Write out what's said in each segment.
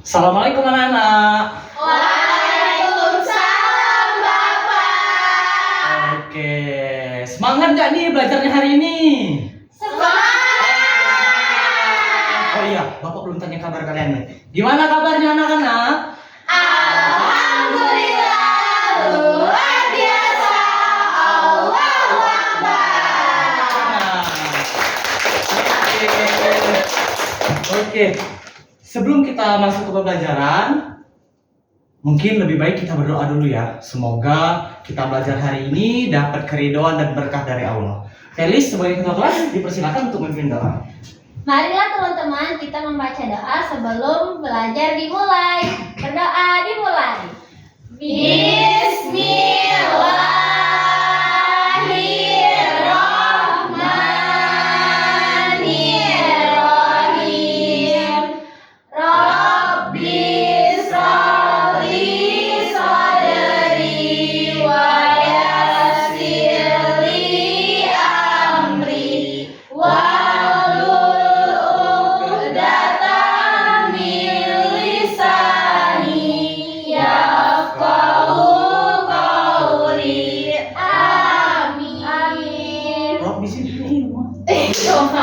Assalamualaikum anak-anak. Waalaikumsalam, Bapak. Oke, semangat nggak nih belajarnya hari ini? Semangat. Oh iya, Bapak belum tanya kabar kalian nih. Gimana kabarnya anak-anak? Alhamdulillah, luar biasa. Allahu Akbar. Oke. Sebelum kita masuk ke pembelajaran, mungkin lebih baik kita berdoa dulu ya. Semoga kita belajar hari ini dapat keridhaan dan berkah dari Allah. Felis sebagai ketua kelas dipersilakan untuk memimpin doa. Marilah teman-teman kita membaca doa sebelum belajar dimulai. Berdoa dimulai. Bismillahirrahmanirrahim. Rabbi sholli sadri wa yassir li amri wahlul uqdatam min lisani yafqahu qawli. Amin. Rob di sini. Sudah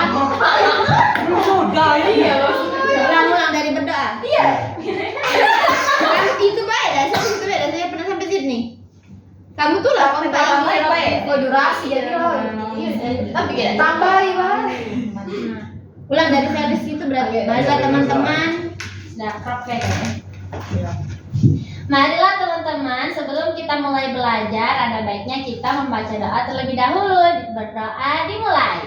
Iya. Ulang-ulang dari berdoa. Iya. Kan itu baik dah, itu baik dah. Saya pernah sampai sini. Kamu tuh lah Oh, durasi jadi tapi kita tambahin Bang. Ulang dari Felis itu berarti. Baiklah teman-teman. Sudah krop kayaknya. Marilah teman-teman, sebelum kita mulai belajar, ada baiknya kita membaca doa terlebih dahulu. Berdoa dimulai.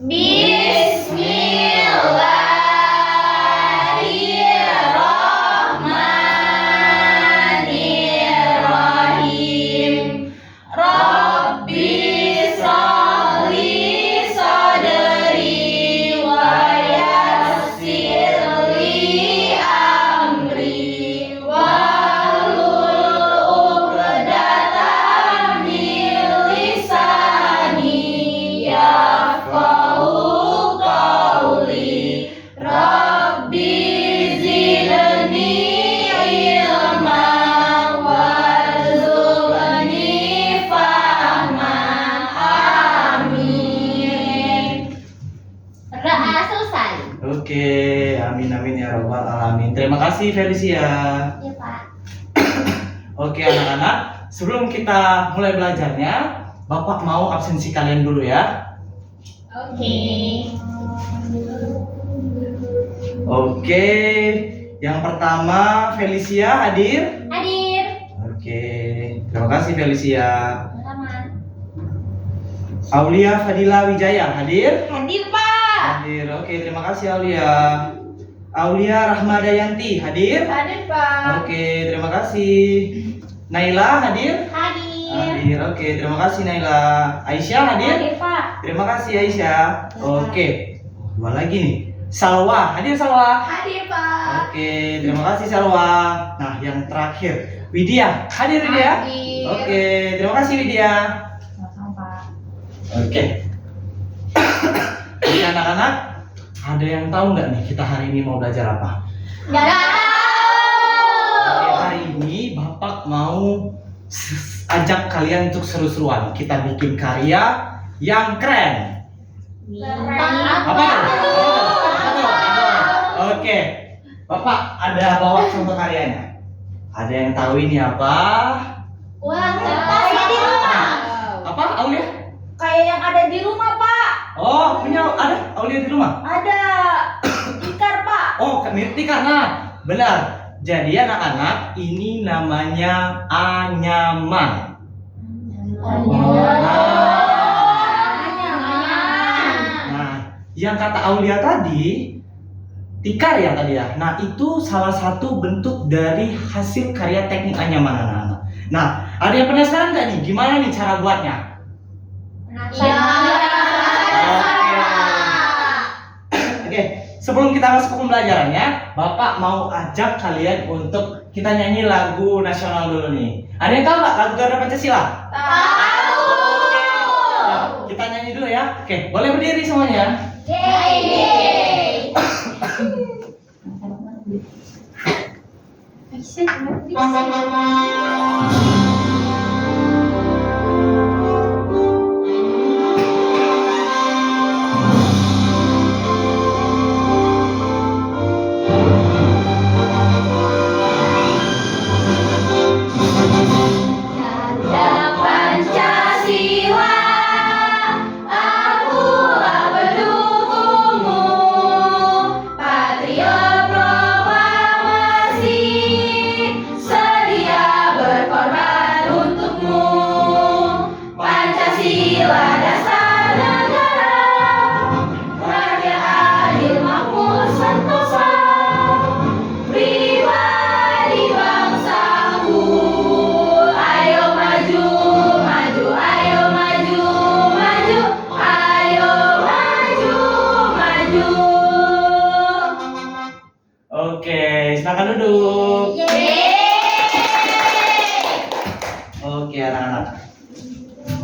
Bismillahirrahmanirrahim. Rabbi sholli sadri wa yassir li amri wahlul uqdatam min lisani yafqahu qawli. Rabbi zidni ilma warzuqni fahma. Amin. Doa selesai. Oke, amin amin ya robbal alamin. Terima kasih Felicia. Ya, Pak. Oke anak-anak, sebelum kita mulai belajarnya, Bapak mau absensi kalian dulu ya. Oke. Oke, yang pertama Felicia hadir. Hadir. Oke, terima kasih Felicia. Teman. Aulia Fadila Wijaya hadir. Hadir, Pak. Hadir. Oke, terima kasih Aulia. Aulia Rahmadayanti hadir. Hadir, Pak. Oke, terima kasih. Naila hadir. Hadir. Hadir. Oke, terima kasih Naila. Aisyah hadir. Hadir, Pak. Terima kasih Aisyah. Oke, dua lagi nih. Salwa hadir Salwa. Hadir, Pak. Oke, terima kasih Salwa. Nah, yang terakhir Widya hadir Widya. Hadir. Oke, terima kasih Widya. Sama-sama, Pak. Oke. Oke anak-anak, ada yang tahu nggak nih kita hari ini mau belajar apa? Nggak tahu. Oke, hari ini Bapak mau ajak kalian untuk seru-seruan. Kita bikin karya yang keren. Apa? Oke, Bapak ada bawa contoh karyanya. Ada yang tahu ini apa? Wah, kayak di rumah. Apa, Aulia? Kayak yang ada di rumah, Pak. Oh, punya ada Aulia di rumah? Ada tikar, Pak. Oh, mirip tikar. Nah, benar. Jadi anak-anak, ini namanya anyaman. Nah, yang kata Aulia tadi, tikar ya tadi ya. Nah, itu salah satu bentuk dari hasil karya teknik anyaman anak-anak. Nah, ada yang penasaran nggak nih? Gimana nih cara buatnya? Oke, sebelum kita masuk ke pembelajarannya, Bapak mau ajak kalian untuk kita nyanyi lagu nasional dulu nih. Ada yang tahu nggak lagu Garuda Pancasila? Tahu. Kita nyanyi dulu ya. Oke, boleh berdiri semuanya. Yeay. Ada Pancasila, akulah pendukungmu, patriot proklamasi, sedia berkorban untukmu. Pancasila dasar negara, rakyat adil makmur sentosa, pribadi bangsaku. Ayo maju, maju, ayo maju, maju, ayo maju, maju. Oke, silakan duduk. Oke anak-anak,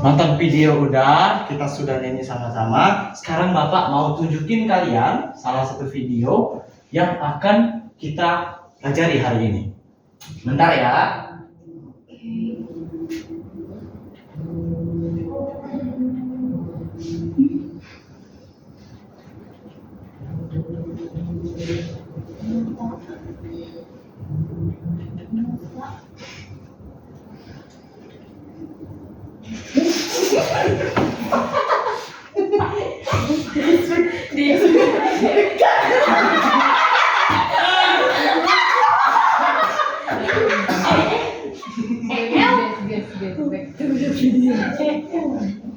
nonton video udah, kita sudah nyanyi sama-sama. Sekarang Bapak mau tunjukin kalian salah satu video yang akan kita pelajari hari ini. Bentar ya.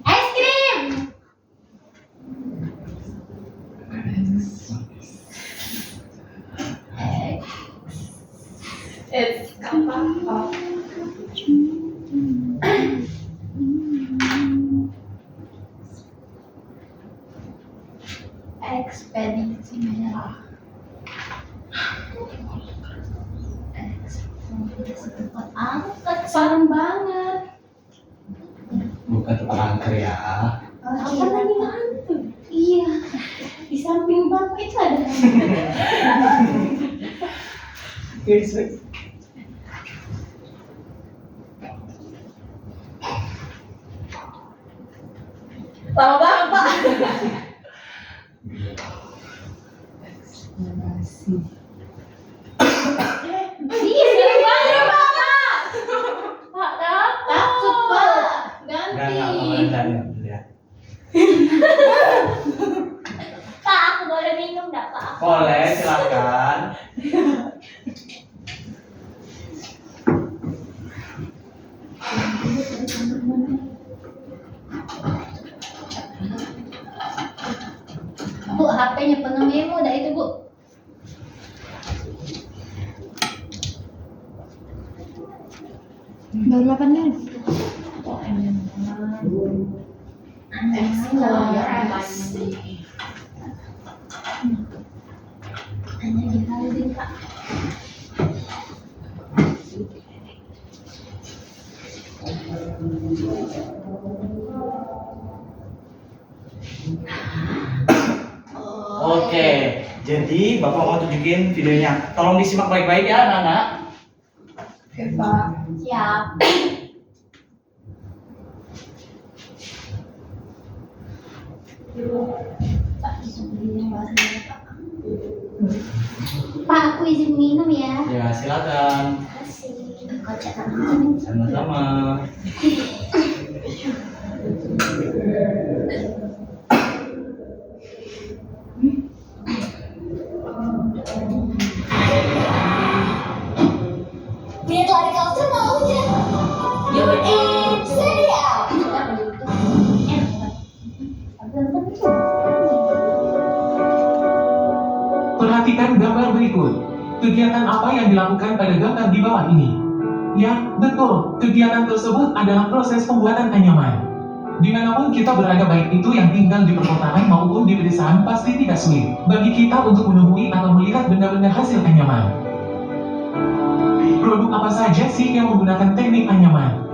Es krim. Ekspedisi merah. Ekspedisi tempat angkat, serem banget. Bukan tempat angker ya. Apa lagi hantu? Iya, di samping bapak itu ada. Lama banget pak. Iya, serem banget pak. Pak takut pak. Ganti. Ya. Pak, aku boleh minum enggak, Pak? Boleh, silakan. Bu, HP-nya penuh memo dah itu, Bu. Baru 8 menit. Hanya dihaldin, Pak. Oke, jadi Bapak mau tunjukin videonya. Tolong disimak baik-baik ya, anak-anak. Oke, Pak. Siap. Pak, aku izin minum ya. Ya, silakan. Kasih. Kocak tangan. Sama-sama. Minat lari kau tuh mau aja. You're in, steady out. Perhatikan gambar berikut. Kegiatan apa yang dilakukan pada gambar di bawah ini? Ya, betul. Kegiatan tersebut adalah proses pembuatan anyaman. Dimanapun kita berada, baik itu yang tinggal di perkotaan maupun di pedesaan, pasti tidak sulit bagi kita untuk menemui atau melihat benda-benda hasil anyaman. Produk apa saja sih yang menggunakan teknik anyaman?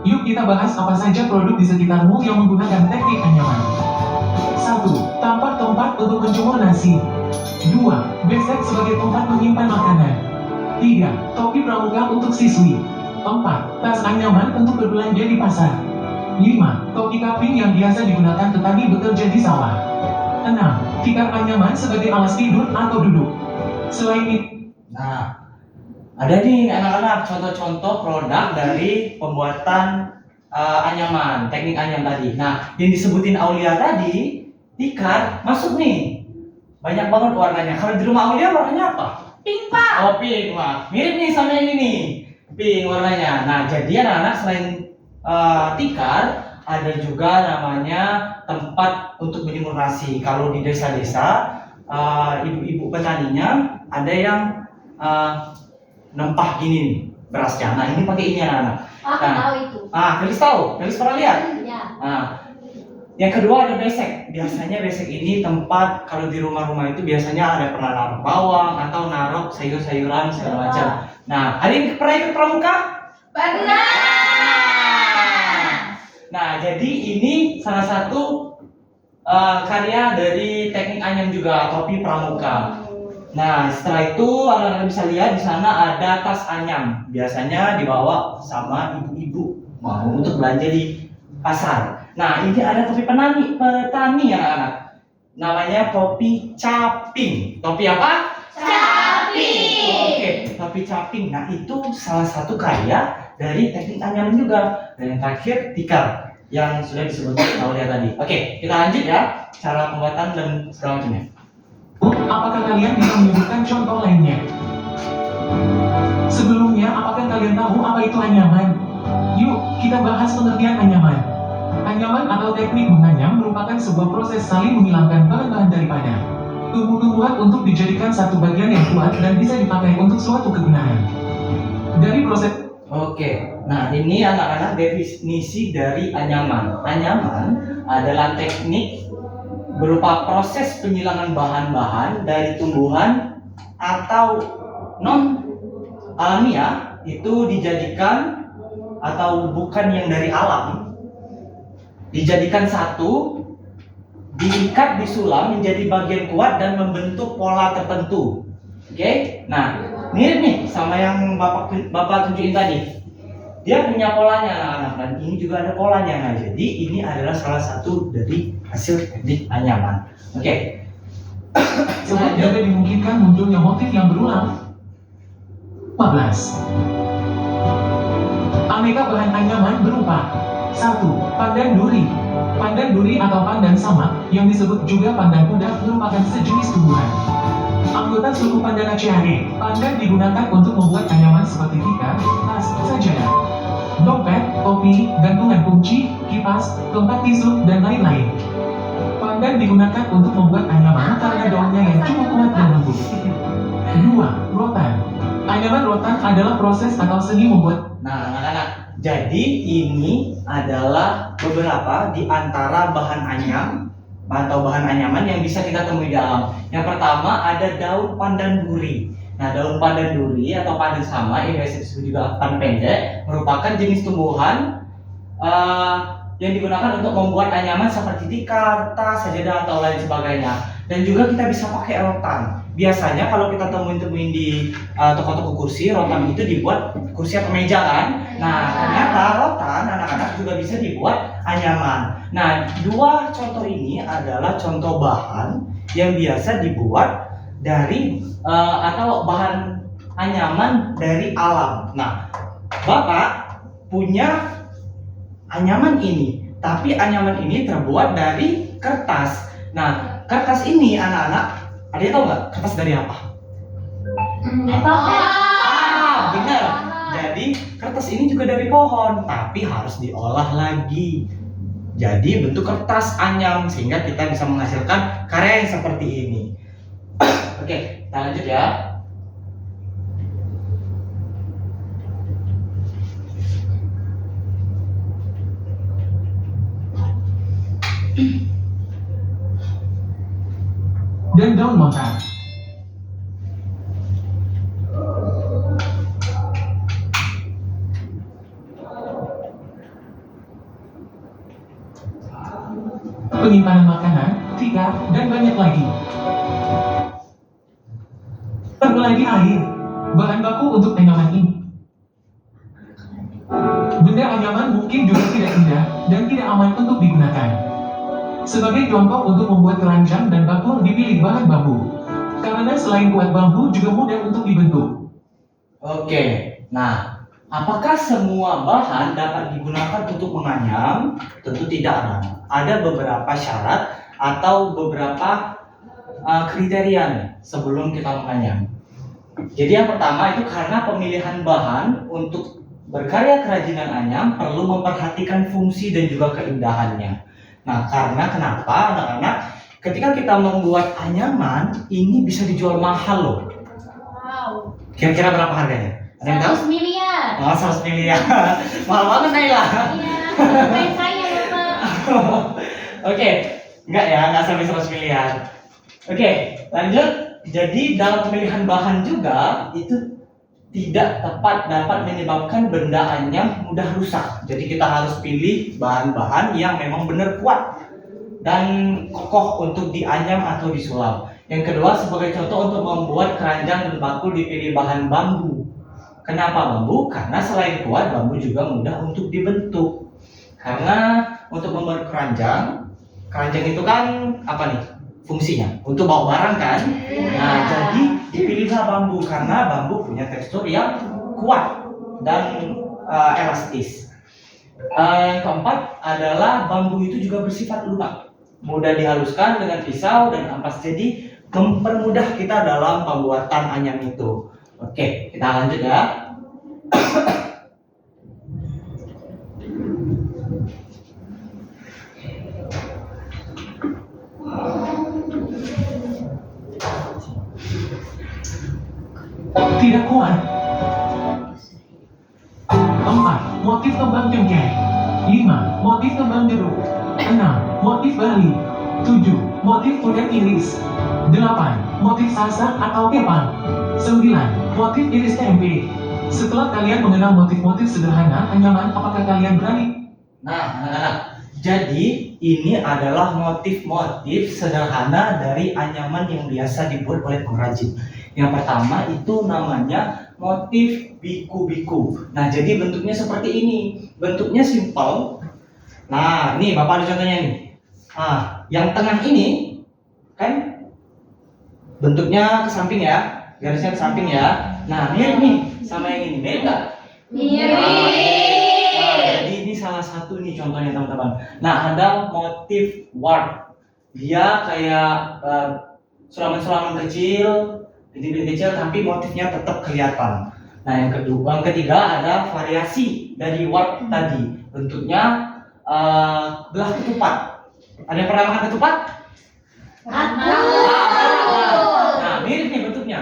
Yuk kita bahas apa saja produk di sekitarmu yang menggunakan teknik anyaman. 1. Tampah tempat untuk menjemur nasi. 2. Besek sebagai tempat menyimpan makanan. 3. Topi pramuka untuk siswi. 4. Tas anyaman untuk berbelanja di pasar. 5. Topi kapling yang biasa digunakan petani bekerja di sawah. 6. Tikar anyaman sebagai alas tidur atau duduk. Selain itu, Nah, ada nih anak-anak contoh-contoh produk dari pembuatan anyaman, teknik anyam tadi. Nah, yang disebutin Aulia tadi, tikar masuk nih. Banyak banget warnanya. Kalau di rumah Aulia warnanya apa? Pink, Pak. Oh, pink. Wah, mirip nih sama yang ini nih. Pink warnanya. Nah, jadi anak-anak selain tikar, ada juga namanya tempat untuk menjemur nasi. Kalau di desa-desa, ibu-ibu petaninya ada yang nempah gini nih berasnya. Nah, ini pakai ini anak-anak. Aku Nah. tahu itu. Felis tahu? Felis pernah lihat? Ya. Nah, yang kedua ada besek. Biasanya besek ini tempat kalau di rumah-rumah itu biasanya ada pernah naruh bawang atau naruh sayur-sayuran segala macam. Nah, ada yang pernah ikut pramuka? Pernah. Nah, jadi ini salah satu karya dari teknik anyam juga, topi pramuka. Nah, setelah itu anak-anak bisa lihat di sana ada tas anyam. Biasanya dibawa sama ibu-ibu mau untuk belanja di pasar. Nah, ini ada topi petani anak-anak. Namanya topi caping. Topi apa? Caping. Oke, topi caping. Nah, itu salah satu karya dari teknik anyaman juga. Dan yang terakhir tikar yang sudah disebutkan Aulia tadi. Oke, kita lanjut ya cara pembuatan dan segala macamnya. apakah kalian bisa menyebutkan contoh lainnya? Sebelumnya, apakah kalian tahu apa itu anyaman? Yuk, kita bahas pengertian anyaman. Anyaman atau teknik menganyam merupakan sebuah proses saling menghilangkan bahan-bahan daripada tumbuh-tumbuhan untuk dijadikan satu bagian yang kuat dan bisa dipakai untuk suatu kegunaan. Dari proses Oke, nah ini anak-anak definisi dari anyaman. Anyaman adalah teknik berupa proses penghilangan bahan-bahan dari tumbuhan atau non alamiah itu dijadikan atau bukan yang dari alam, dijadikan satu, diikat, disulam menjadi bagian kuat dan membentuk pola tertentu. Oke, nah mirip nih sama yang bapak tunjukin tadi. Dia punya polanya anak-anak dan ini juga ada polanya. Nah, jadi ini adalah salah satu dari hasil teknik anyaman. Oke. sebab juga dimungkinkan munculnya motif yang berulang. 14. Aneka bahan anyaman berupa 1. Pandan duri. Pandan duri atau pandan samak yang disebut juga pandan kuda merupakan sejenis tumbuhan. Anggota suku Pandanaceae, pandan digunakan untuk membuat anyaman seperti tikar, tas, sajadah, dompet, topi, gantungan kunci, kipas, tempat tisu, dan lain-lain. Pandan digunakan untuk membuat anyaman karena daunnya yang cukup kuat dan lembut. 2. Rotan. Anyaman rotan adalah proses atau seni membuat. Nah, anak-anak, jadi ini adalah beberapa di antara bahan anyam atau bahan anyaman yang bisa kita temui di alam. Yang pertama ada daun pandan duri. Nah, daun pandan duri atau pandan sama yang biasa disebut juga pandan pendek merupakan jenis tumbuhan yang digunakan untuk membuat anyaman seperti tikar, tas, sajadah atau lain sebagainya. Dan juga kita bisa pakai rotan. Biasanya kalau kita temuin di toko-toko kursi, rotan itu dibuat kursi atau meja kan. Nah, ternyata rotan anak-anak juga bisa dibuat anyaman. Nah, dua contoh ini adalah contoh bahan yang biasa dibuat dari atau bahan anyaman dari alam. Nah, Bapak punya anyaman ini, tapi anyaman ini terbuat dari kertas. Nah, kertas ini anak-anak, ada yang tahu nggak kertas dari apa? Benar. Jadi kertas ini juga dari pohon, tapi harus diolah lagi. Jadi bentuk kertas anyam sehingga kita bisa menghasilkan karya yang seperti ini. Oke, kita lanjut ya. Dan daun lontar. Penyimpanan makanan, tikar, dan banyak lagi. Berbelai di air. bahan baku untuk anyaman ini. Benda anyaman mungkin juga tidak indah dan tidak aman untuk digunakan. Sebagai contoh untuk membuat keranjang dan bakul dipilih bahan bambu. Karena selain kuat bambu juga mudah untuk dibentuk. Oke, nah apakah semua bahan dapat digunakan untuk menganyam? Tentu tidak, anak-anak. Ada beberapa syarat atau beberapa kriteria nih sebelum kita menganyam. Jadi yang pertama itu karena pemilihan bahan untuk berkarya kerajinan anyam perlu memperhatikan fungsi dan juga keindahannya. Nah, karena kenapa anak-anak? Ketika kita membuat anyaman, ini bisa dijual mahal loh. Wow. Kira-kira berapa harganya? Ada yang tahu? 100 miliar. Oh, 100 miliar. Mahal banget Naila. Iya, sampai saya Bapak. Oke, enggak sampai 100 miliar. Oke, lanjut. Jadi dalam pemilihan bahan juga itu tidak tepat dapat menyebabkan benda anyam mudah rusak. Jadi kita harus pilih bahan-bahan yang memang benar kuat dan kokoh untuk dianyam atau disulap. Yang kedua, sebagai contoh untuk membuat keranjang dan bakul dipilih bahan bambu. Kenapa bambu? Karena selain kuat, bambu juga mudah untuk dibentuk. Karena untuk membuat keranjang itu kan apa nih? Fungsinya untuk bawa barang kan. Nah, jadi dipilihlah bambu karena bambu punya tekstur yang kuat dan elastis. Yang keempat adalah bambu itu juga bersifat lunak, mudah dihaluskan dengan pisau dan ampas, jadi mempermudah kita dalam pembuatan anyam itu. Oke, kita lanjut ya. Tidak kuat. 4. Motif kembang cengkeh. 5. Motif kembang jeruk. 6. Motif Bali. 7. Motif udang iris. 8. Motif salsa atau kepang. 9. Motif iris tempe. Setelah kalian mengenal motif-motif sederhana anyaman, apakah kalian berani? Nah, anak-anak, jadi ini adalah motif-motif sederhana dari anyaman yang biasa dibuat oleh pengrajin. Yang pertama itu namanya motif biku-biku. Nah, jadi bentuknya seperti ini. Bentuknya simpel. Nah, ini Bapak ada contohnya nih. Nah, yang tengah ini kan bentuknya ke samping ya. Garisnya ke samping ya. Nah, mirip nih sama yang ini. Mirip nggak? Mirip. Nah, jadi ini salah satu nih contohnya teman-teman. Nah, ada motif warp. Dia kayak sulaman-sulaman kecil, bintik-bintik kecil, tapi motifnya tetap kelihatan. Nah, yang ketiga ada variasi dari warp tadi. Bentuknya belah ketupat. Ada yang pernah makan ketupat? Aku. Nah, mirip nih bentuknya.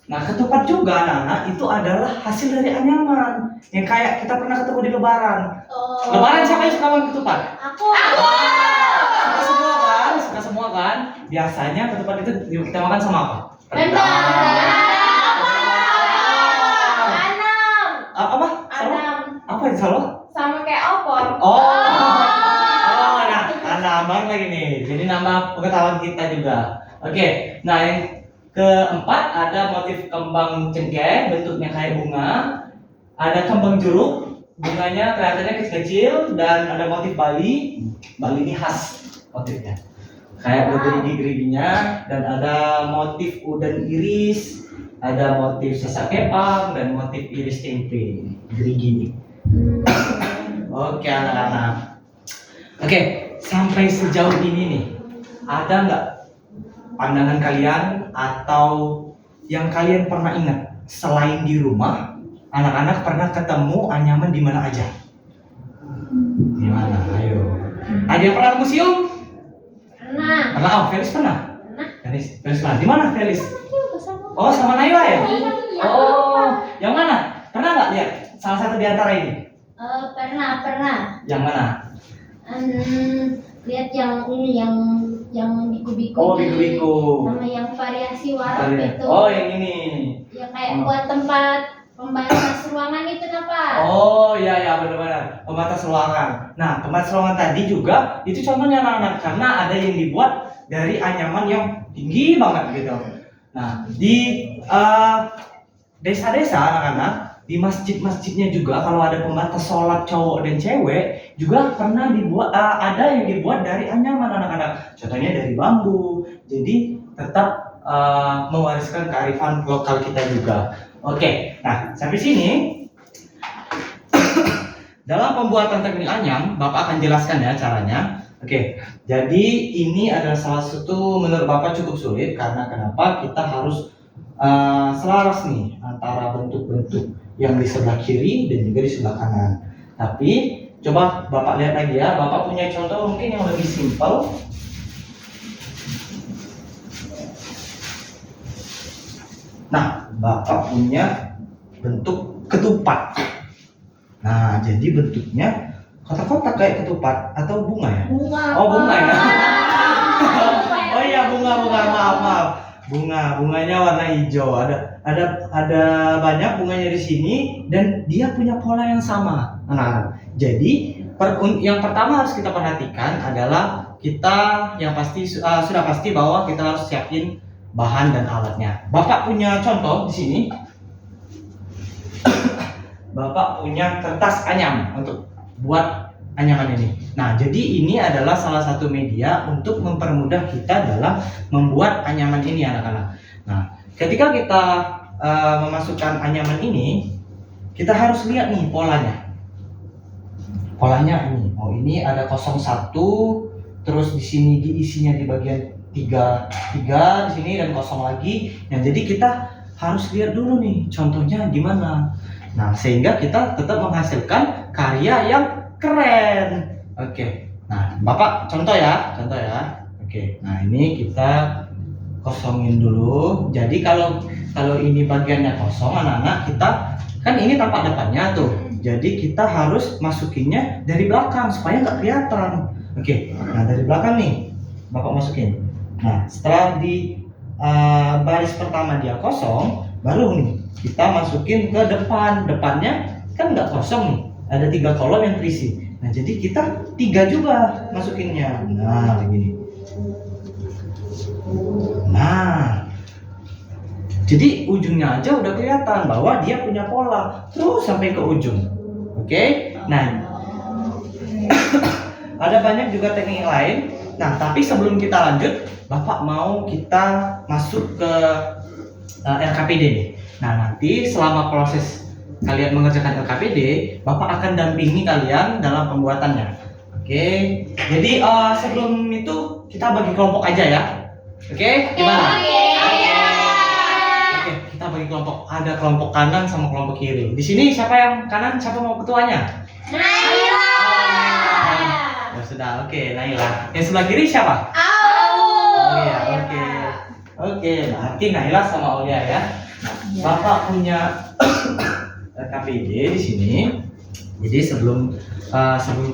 Nah, ketupat juga anak-anak itu adalah hasil dari anyaman yang kayak kita pernah ketemu di Lebaran. Lebaran siapa yang suka makan ketupat? Aku. Suka semua kan? Biasanya ketupat itu kita makan sama apa? Rendang. Apa? Anam. Apa yang salah? Sama kayak opor. Nah, nambah lagi nih. Jadi nambah pengetahuan kita juga. Oke, nah yang keempat ada motif kembang cengkeh, bentuknya kayak bunga. Ada kembang jeruk, bunganya kelihatannya kecil-kecil, dan ada motif Bali. Bali ini khas motifnya. Kayak gerigi-geriginya, dan ada motif udang iris, ada motif sesak kepang, dan motif iris tempe. Gerigi. Oke anak-anak. Oke, sampai sejauh ini nih, ada nggak pandangan kalian atau yang kalian pernah ingat selain di rumah, anak-anak pernah ketemu anyaman di mana aja? Di mana? Ayo. Ada yang pernah ke museum? Pernah. Pernah? Oh, Felis pernah? Pernah. Felis pernah. Di mana Felis? Bersama. Oh, sama Naila ya? Iya. Oh, yang mana? Pernah nggak lihat salah satu di antara ini? Pernah. Yang mana? Lihat yang ini yang biku-biku. Oh, ini. biku-biku. Sama yang variasi warna itu. Oh, yang ini. Ya kayak buat tempat pembatas ruangan itu apa? Oh iya benar-benar pembatas ruangan. Nah, pembatas ruangan tadi juga itu contohnya anak-anak karena ada yang dibuat dari anyaman yang tinggi banget gitu. Nah, desa-desa anak-anak, di masjid-masjidnya juga kalau ada pembatas sholat cowok dan cewek juga pernah dibuat, ada yang dibuat dari anyaman anak-anak. Contohnya dari bambu. Jadi tetap mewariskan kearifan lokal kita juga. Oke, nah sampai sini dalam pembuatan teknik anyam, Bapak akan jelaskan ya caranya. Oke, jadi ini adalah salah satu menurut Bapak cukup sulit karena kenapa kita harus selaras nih antara bentuk-bentuk yang di sebelah kiri dan juga di sebelah kanan. Tapi coba Bapak lihat lagi ya, Bapak punya contoh mungkin yang lebih simpel. Nah, Bapak punya bentuk ketupat. Nah, jadi bentuknya kotak-kotak kayak ketupat atau bunga ya? Bunga. Oh, bunga ya. Oh iya, bunga, maaf. Bunganya warna hijau. Ada banyak bunganya di sini dan dia punya pola yang sama. Nah, jadi yang pertama harus kita perhatikan adalah kita yang pasti sudah pasti bahwa kita harus siapin bahan dan alatnya. Bapak punya contoh di sini. Bapak punya kertas anyam untuk buat anyaman ini. Nah, jadi ini adalah salah satu media untuk mempermudah kita dalam membuat anyaman ini anak-anak. Nah, ketika kita memasukkan anyaman ini, kita harus lihat nih polanya. Polanya ini. Oh, ini ada 01, terus di sini diisinya di bagian 3 di sini dan kosong lagi. Nah, jadi kita harus lihat dulu nih contohnya gimana. Nah, sehingga kita tetap menghasilkan karya yang keren. Oke. Nah, Bapak contoh ya. Oke. Nah, ini kita kosongin dulu. Jadi kalau ini bagiannya kosong anak-anak, kita kan ini tampak depannya tuh. Jadi kita harus masukinnya dari belakang supaya nggak kelihatan. Oke. Nah, dari belakang nih Bapak masukin. Nah, setelah di baris pertama dia kosong, baru nih kita masukin ke depan. Depannya kan nggak kosong nih, ada 3 kolom yang terisi. Nah, jadi kita 3 juga masukinnya. Nah, begini. Nah, jadi ujungnya aja udah kelihatan bahwa dia punya pola terus sampai ke ujung. Oke. Nah, ada banyak juga teknik lain. Nah, tapi sebelum kita lanjut, Bapak mau kita masuk ke LKPD nih. Nah, nanti selama proses kalian mengerjakan LKPD, Bapak akan dampingi kalian dalam pembuatannya. Oke. Jadi sebelum itu kita bagi kelompok aja ya. Oke, gimana? Oke, kita bagi kelompok. Ada kelompok kanan sama kelompok kiri. Di sini siapa yang kanan, siapa mau ketuanya? Naila. Ya sudah, oke, Naila. Yang sebelah kiri siapa? Oh iya, oke. Oke, berarti Naila sama Aulia ya. Nah, Bapak punya LKPD di sini. Jadi sebelum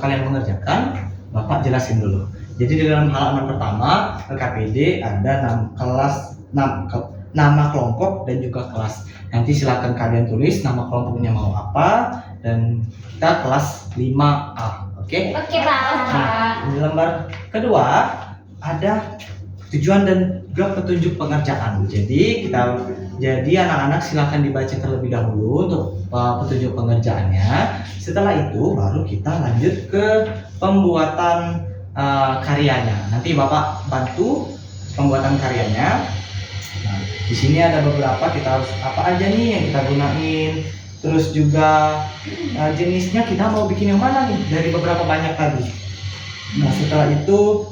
kalian mengerjakan, Bapak jelasin dulu. Jadi di dalam halaman pertama LKPD ada nama kelompok dan juga kelas. Nanti silakan kalian tulis nama kelompoknya mau apa dan kita kelas 5A. Oke? Oke, Pak. Nah, di lembar kedua ada tujuan dan juga petunjuk pengerjaan. Jadi anak-anak silakan dibaca terlebih dahulu untuk petunjuk pengerjaannya. Setelah itu baru kita lanjut ke pembuatan karyanya. Nanti Bapak bantu pembuatan karyanya. Nah, di sini ada beberapa kita harus apa aja nih yang kita gunain. Terus juga jenisnya kita mau bikin yang mana nih dari beberapa banyak tadi. Nah, setelah itu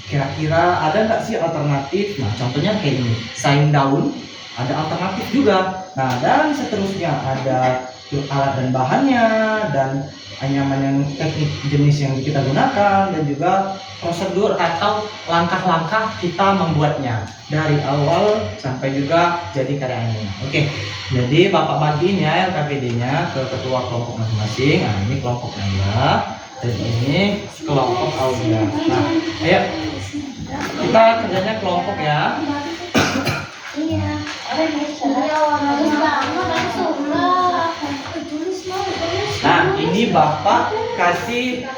kira-kira ada nggak sih alternatif? Nah, contohnya kayak ini, saing daun, ada alternatif juga. Nah, dan seterusnya ada alat dan bahannya dan anyaman yang teknik jenis yang kita gunakan dan juga prosedur atau langkah-langkah kita membuatnya dari awal sampai juga jadi karyanya. Oke, jadi Bapak bagiin ya LKPD-nya ke ketua kelompok masing-masing. Nah, ini kelompok Naila dan ini kelompok Aulia. Nah, ayo kita kerjanya kelompok ya. Iya. Bagus banget langsung. Nah, ini Bapak kasih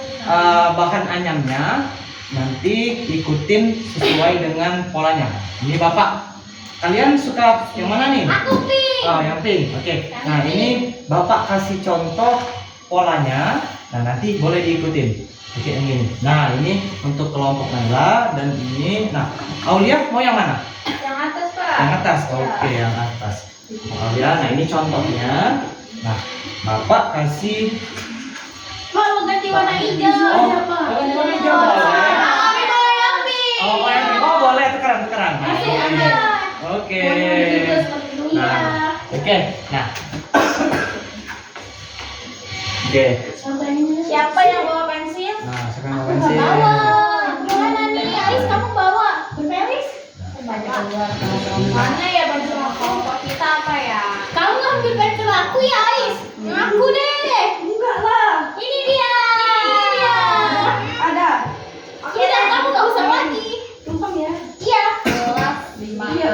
bahan anyamnya, nanti ikutin sesuai dengan polanya. Ini Bapak, kalian suka yang mana nih? Aku pink. Oh, yang pink. Oke. Nah, ini Bapak kasih contoh polanya. Nah, nanti boleh diikutin. Oke, yang ini. Nah, ini untuk kelompok Naila dan ini. Nah, Aulia mau yang mana? Yang atas, Pak. Yang atas. Oke, yang atas. Aulia, nah ini contohnya. Nah, Bapak kasih. Mau ganti warna hijau. Oh, ganti warna hijau boleh. Kami mau yang pink. Oh, boleh tukeran. Nah, Masih ini. ada. Oke. Warna hijau seperti itu ya. Nah, oke. Nah. Oke. Siapa yang bawa pensil? Nah, sekarang Aku mau nggak pensil. bawa. Gimana nih, Ais kamu bawa? Felis? Mana ya pensil kelompok kita apa ya? Kamu ngambil pensil aku ya, Ais? Aku deh. Enggak lah. Ini dia. Ini dia. Ada. Kita kamu nggak usah lagi. Tumpang ya. Iya. Iya.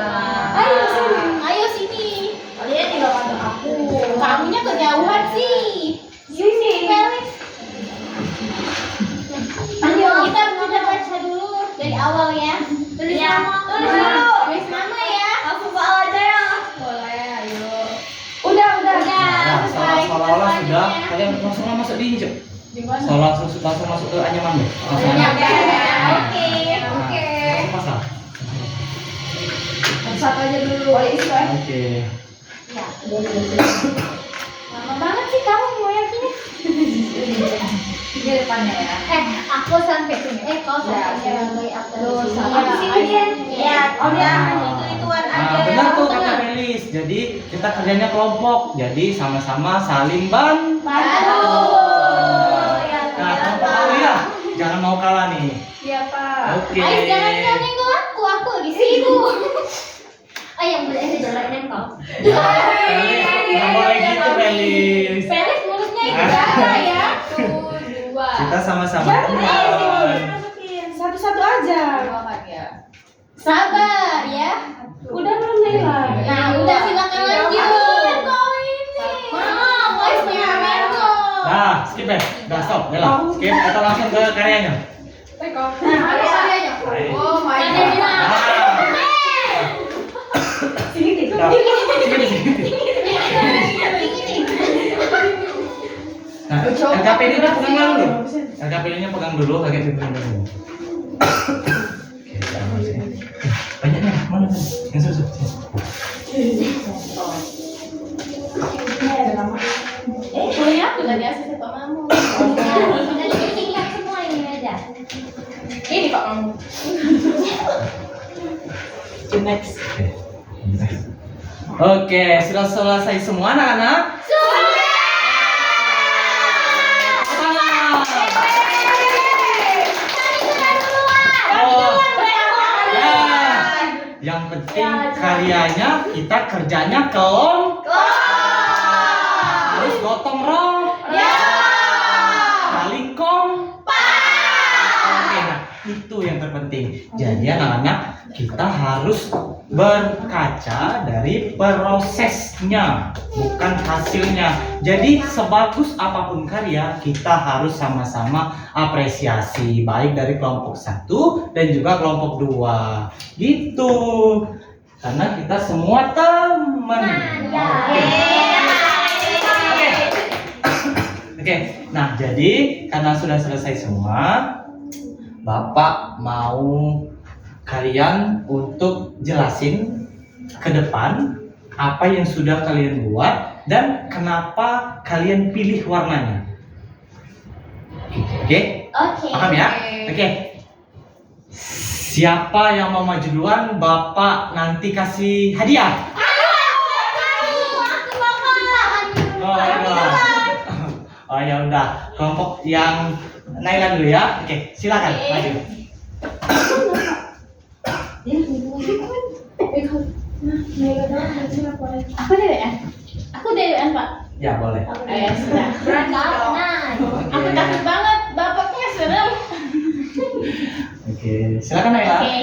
Ayo sini. Ayo sini. Kalian tinggal bantu aku. Kamunya kejauhan sih. Sini. Felis. Ayo kita baca dulu dari awal ya. Tulis Ya. nama. Tulis dulu. Tulis nama ya. Aku bawa aja ya. Boleh, ayo. Udah. Nah, Sesuai seolah-olah sudah selanjutnya. kalian langsung masuk di Injek. Di mana? Langsung masuk ke anyaman deh. Langsung Ya, masuk. oke. Oke. Langsung pasang. Satu aja dulu. Oh, ini Pak. Oke. Ya, lama banget sih kamu mau yang ini. Di depannya ya. Aku sampai sini. Kau sampai sini. Aku Sampai sini deh. Ya, oh ya, Nah. itu-ituan aja. Nah, benar tuh kata Felis. Jadi kita kerjanya kelompok. Jadi sama-sama saling bantu. Nah, kelompok Aulia jangan mau kalah nih. Iya, Pak. Oke. Ais jangan nyenggol aku lagi sibuk. Yang boleh saya jalanin kau. Felis, nggak boleh gitu Felis. Felis mulutnya itu apa ya? Dua. Kita sama-sama teman. Satu-satu aja. Sabar ya. Udah belum Naila? Nah, udah silakan lanjut. Kau ini. Maaf, Ais mengambil. Nah, skip deh. Udah stop. Bella, skip atau langsung ke karyanya. Oh my Ada god. bilang. Nah, sini. Nah, LKP ini pegang dulu. LKP ini pegang dulu, pakai pegang dulu. Oke, sama sini. Banyaknya mana tadi? Yang susu. Punya aku dari asisten Pak Mamu. Ini lihat semua ini aja. Ini Pak kamu. Next. Oke, sudah selesai semua anak-anak? Oh, yang penting karyanya kita kerjanya harus gotong royong, saling kompak. Oke, nah itu yang terpenting. Jadi anak-anak kita harus berkaca dari prosesnya, bukan hasilnya. Jadi sebagus apapun karya, kita harus sama-sama apresiasi, baik dari kelompok 1 dan juga kelompok 2. Gitu. Karena kita semua teman. Oke. Nah, jadi karena sudah selesai semua, Bapak mau kalian untuk jelasin ke depan apa yang sudah kalian buat dan kenapa kalian pilih warnanya. Oke? Paham ya? Oke. Siapa yang mau maju duluan, Bapak nanti kasih hadiah. Oh ya udah, kelompok yang Naila dulu ya. Oke, silakan maju. Aku DWN. Aku DWN, Pak. Ya boleh. Sudah. Nah, aku takut banget bapaknya serem. Oke, silakan Naila. Oke.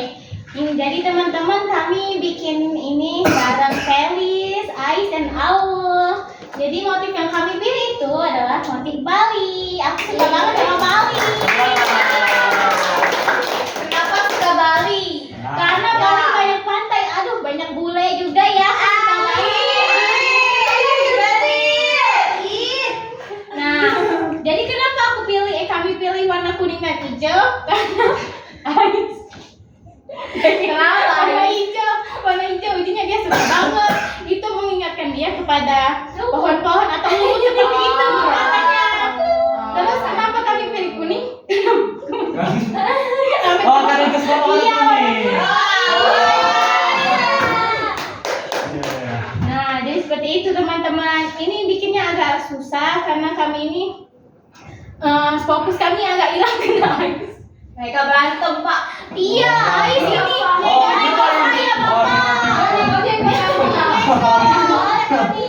Ini jadi teman-teman kami bikin ini bareng Felis, Ais, dan Aul. Jadi motif yang kami pilih itu adalah motif Bali. Aku suka banget sama Bali. Kenapa suka Bali? Karena Bali banyak pantai. Aduh, banyak bule juga ya. Aku suka Bali. Jadi itu teman-teman, ini bikinnya agak susah karena kami ini fokus kami agak hilang ke Ais. Mereka berantem, Pak. Iya, Ais ini.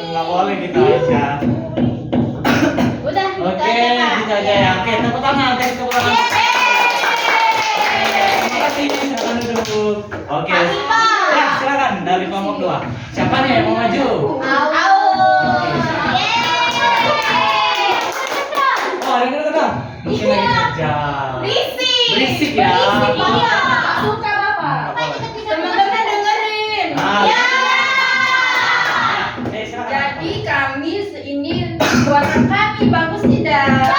Nggak boleh gitu aja. Udah, Oke, gitu aja ya. Oke, tepuk tangan, tepuk tangan. Terima kasih, silakan duduk. Oke. Ya, silakan dari kelompok 2. Siapa nih yang mau maju? Oh, dengar. Mungkin lagi kerja. Berisik ya. Suka, Bapak. Teman-teman dengerin. Nah, Ya. silakan. Jadi kami ini buatan kami bagus tidak?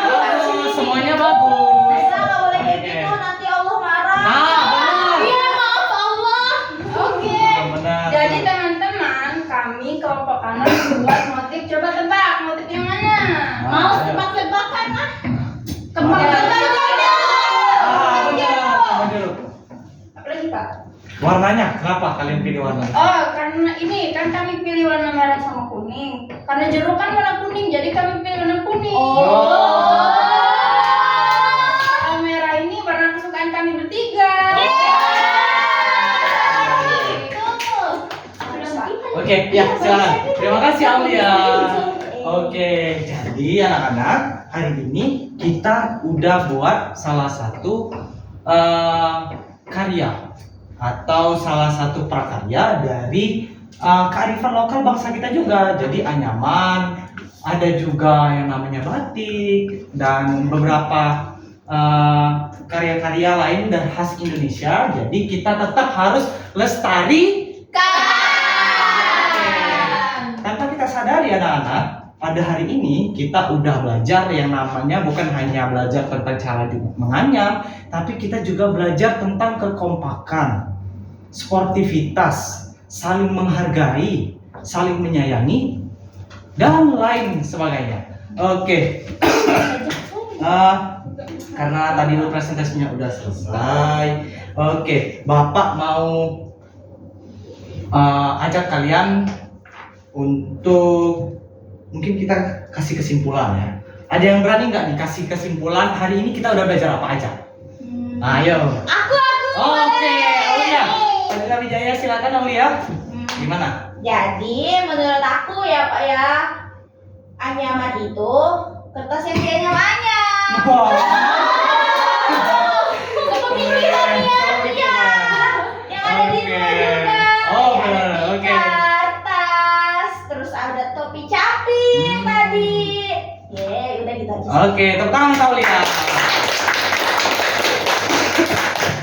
Bagus, semuanya bagus. Nggak boleh kayak Oke. gitu, nanti Allah marah. Benar. Iya, maaf Allah. Oke. Benar. Jadi teman-teman, kami kelompok kanan buat motif. Coba tebak motif yang mana? Mau tebak-tebakan ah. Kembang Benar. Apa lagi, Pak? Warnanya, kenapa kalian pilih warna? Oh, karena ini kan kami pilih warna merah sama kuning. Karena jeruk kan warna kuning, jadi kami pilih warna kuning. Kalau merah ini warna kesukaan kami bertiga. Oke, ya silakan. Terima kasih Aulia. Oke, jadi anak-anak, hari ini kita udah buat salah satu karya atau salah satu prakarya dari kearifan lokal bangsa kita juga. Jadi anyaman, ada juga yang namanya batik dan beberapa karya-karya lain dan khas Indonesia. Jadi kita tetap harus tanpa kita sadari anak-anak, pada hari ini kita udah belajar yang namanya bukan hanya belajar tentang cara menganyam, tapi kita juga belajar tentang kekompakan, sportivitas, saling menghargai, saling menyayangi, dan lain sebagainya. Oke. Karena tadi presentasinya udah selesai. Oke, Bapak mau ajak kalian untuk mungkin kita kasih kesimpulan ya. Ada yang berani nggak nih kasih kesimpulan hari ini kita udah belajar apa aja? Ayo. Aku. Oke, Aulia. Padilla Wijaya, silakan Aulia. Gimana? Jadi menurut aku ya Pak ya, anyaman itu kertas yang dianyam-anyam. Yang ada di rumah juga. Oh, Ya, ada benar. Oke. tikar, tas, terus ada topi caping tadi. Udah gitu aja. Oke, tepuk tangan Aulia.